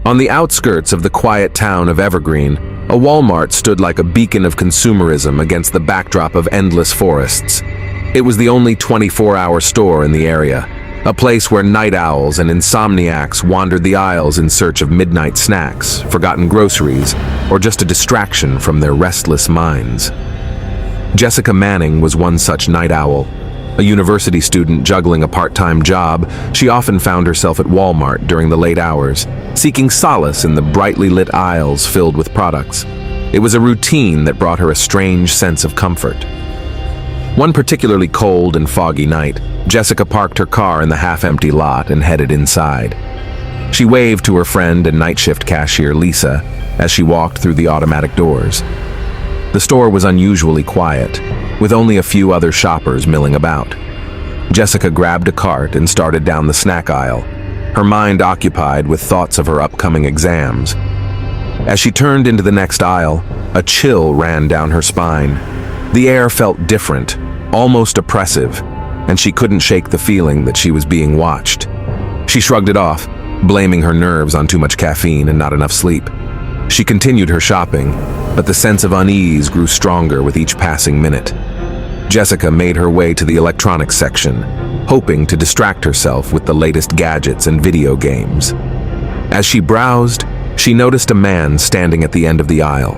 On the outskirts of the quiet town of Evergreen, a Walmart stood like a beacon of consumerism against the backdrop of endless forests. It was the only 24-hour store in the area, a place where night owls and insomniacs wandered the aisles in search of midnight snacks, forgotten groceries, or just a distraction from their restless minds. Jessica Manning was one such night owl. A university student juggling a part-time job, she often found herself at Walmart during the late hours, seeking solace in the brightly lit aisles filled with products. It was a routine that brought her a strange sense of comfort. One particularly cold and foggy night, Jessica parked her car in the half-empty lot and headed inside. She waved to her friend and night shift cashier Lisa as she walked through the automatic doors. The store was unusually quiet, with only a few other shoppers milling about. Jessica grabbed a cart and started down the snack aisle, her mind occupied with thoughts of her upcoming exams. As she turned into the next aisle, a chill ran down her spine. The air felt different, almost oppressive, and she couldn't shake the feeling that she was being watched. She shrugged it off, blaming her nerves on too much caffeine and not enough sleep. She continued her shopping, but the sense of unease grew stronger with each passing minute. Jessica made her way to the electronics section, hoping to distract herself with the latest gadgets and video games. As she browsed, she noticed a man standing at the end of the aisle.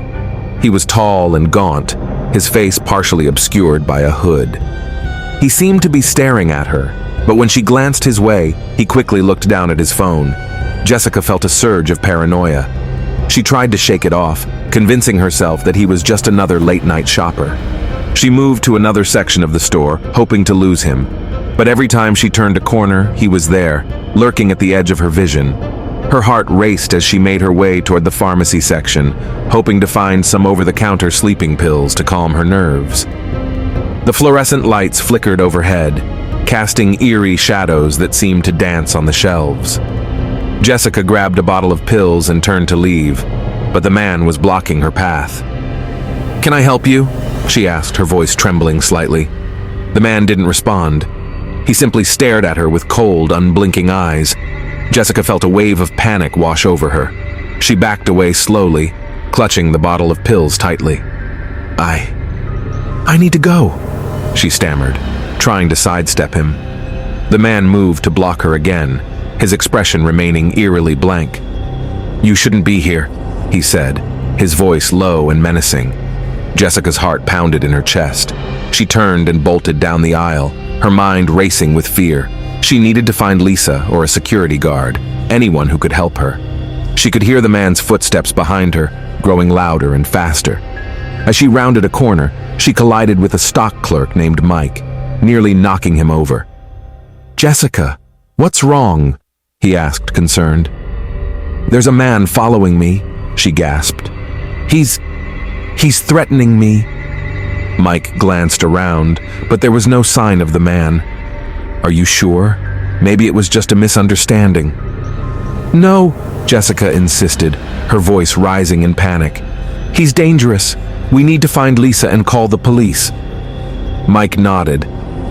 He was tall and gaunt, his face partially obscured by a hood. He seemed to be staring at her, but when she glanced his way, he quickly looked down at his phone. Jessica felt a surge of paranoia. She tried to shake it off, convincing herself that he was just another late-night shopper. She moved to another section of the store, hoping to lose him. But every time she turned a corner, he was there, lurking at the edge of her vision. Her heart raced as she made her way toward the pharmacy section, hoping to find some over-the-counter sleeping pills to calm her nerves. The fluorescent lights flickered overhead, casting eerie shadows that seemed to dance on the shelves. Jessica grabbed a bottle of pills and turned to leave, but the man was blocking her path. "Can I help you?" she asked, her voice trembling slightly. The man didn't respond. He simply stared at her with cold, unblinking eyes. Jessica felt a wave of panic wash over her. She backed away slowly, clutching the bottle of pills tightly. I need to go," she stammered, trying to sidestep him. The man moved to block her again, his expression remaining eerily blank. "You shouldn't be here," he said, his voice low and menacing. Jessica's heart pounded in her chest. She turned and bolted down the aisle, her mind racing with fear. She needed to find Lisa or a security guard, anyone who could help her. She could hear the man's footsteps behind her, growing louder and faster. As she rounded a corner, she collided with a stock clerk named Mike, nearly knocking him over. "Jessica, what's wrong?" he asked, concerned. "There's a man following me," she gasped. He's threatening me." Mike glanced around, but there was no sign of the man. "Are you sure? Maybe it was just a misunderstanding." "No," Jessica insisted, her voice rising in panic. "He's dangerous. We need to find Lisa and call the police." Mike nodded,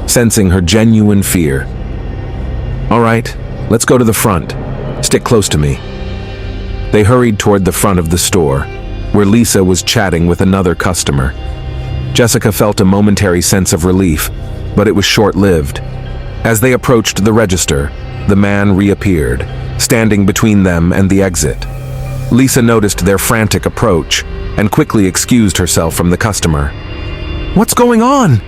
sensing her genuine fear. "All right, let's go to the front. Stick close to me." They hurried toward the front of the store, where Lisa was chatting with another customer. Jessica felt a momentary sense of relief, but it was short-lived. As they approached the register, the man reappeared, standing between them and the exit. Lisa noticed their frantic approach and quickly excused herself from the customer. "What's going on?"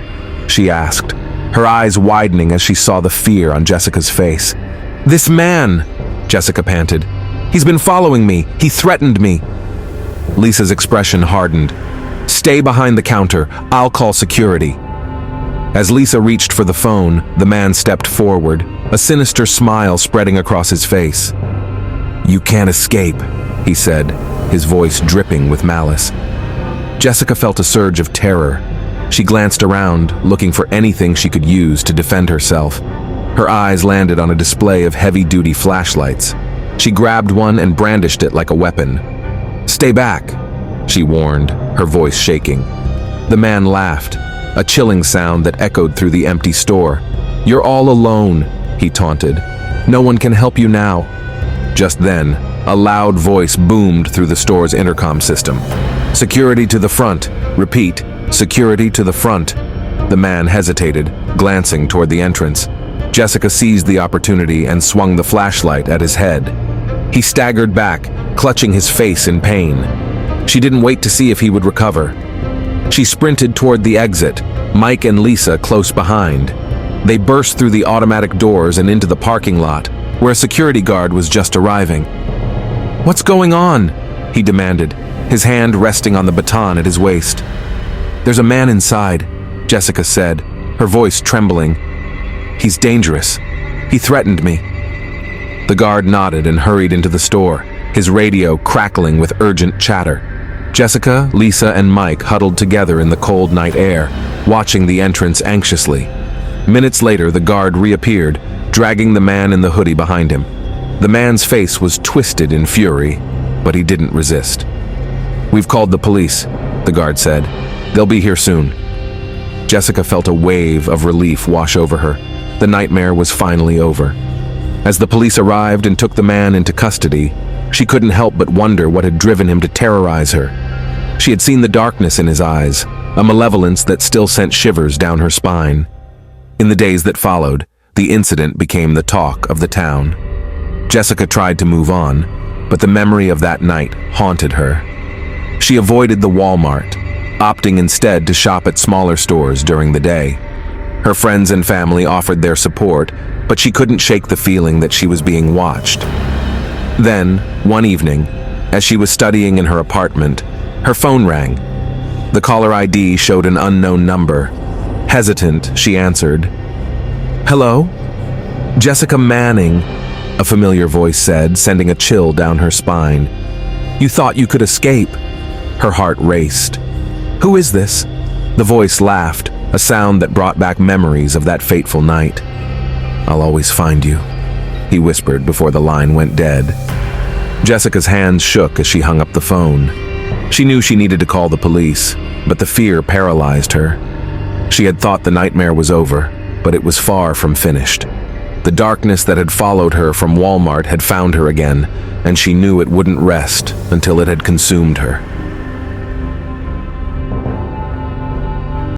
she asked, her eyes widening as she saw the fear on Jessica's face. "This man," Jessica panted. "He's been following me. He threatened me." Lisa's expression hardened. "Stay behind the counter. I'll call security." As Lisa reached for the phone, the man stepped forward, a sinister smile spreading across his face. "You can't escape," he said, his voice dripping with malice. Jessica felt a surge of terror. She glanced around, looking for anything she could use to defend herself. Her eyes landed on a display of heavy-duty flashlights. She grabbed one and brandished it like a weapon. "Stay back," she warned, her voice shaking. The man laughed, a chilling sound that echoed through the empty store. "You're all alone," he taunted. "No one can help you now." Just then, A loud voice boomed through the store's intercom system. "Security to the front. Repeat, security to the front." The man hesitated, glancing toward the entrance. Jessica seized the opportunity and swung the flashlight at his head. He staggered back, clutching his face in pain. She didn't wait to see if he would recover. She sprinted toward the exit, Mike and Lisa close behind. They burst through the automatic doors and into the parking lot, where a security guard was just arriving. "What's going on?" he demanded, his hand resting on the baton at his waist. "There's a man inside," Jessica said, her voice trembling. "He's dangerous. He threatened me." The guard nodded and hurried into the store, his radio crackling with urgent chatter. Jessica, Lisa, and Mike huddled together in the cold night air, watching the entrance anxiously. Minutes later, the guard reappeared, dragging the man in the hoodie behind him. The man's face was twisted in fury, but he didn't resist. "We've called the police," the guard said. "They'll be here soon." Jessica felt a wave of relief wash over her. The nightmare was finally over. As the police arrived and took the man into custody, she couldn't help but wonder what had driven him to terrorize her. She had seen the darkness in his eyes, a malevolence that still sent shivers down her spine. In the days that followed, the incident became the talk of the town. Jessica tried to move on, but the memory of that night haunted her. She avoided the Walmart, opting instead to shop at smaller stores during the day. Her friends and family offered their support, but she couldn't shake the feeling that she was being watched. Then, one evening, as she was studying in her apartment, her phone rang. The caller ID showed an unknown number. Hesitant, she answered. "Hello? Jessica Manning," a familiar voice said, sending a chill down her spine. "You thought you could escape." Her heart raced. "Who is this?" The voice laughed, a sound that brought back memories of that fateful night. "I'll always find you," he whispered before the line went dead. Jessica's hands shook as she hung up the phone. She knew she needed to call the police, but the fear paralyzed her. She had thought the nightmare was over, but it was far from finished. The darkness that had followed her from Walmart had found her again, and she knew it wouldn't rest until it had consumed her.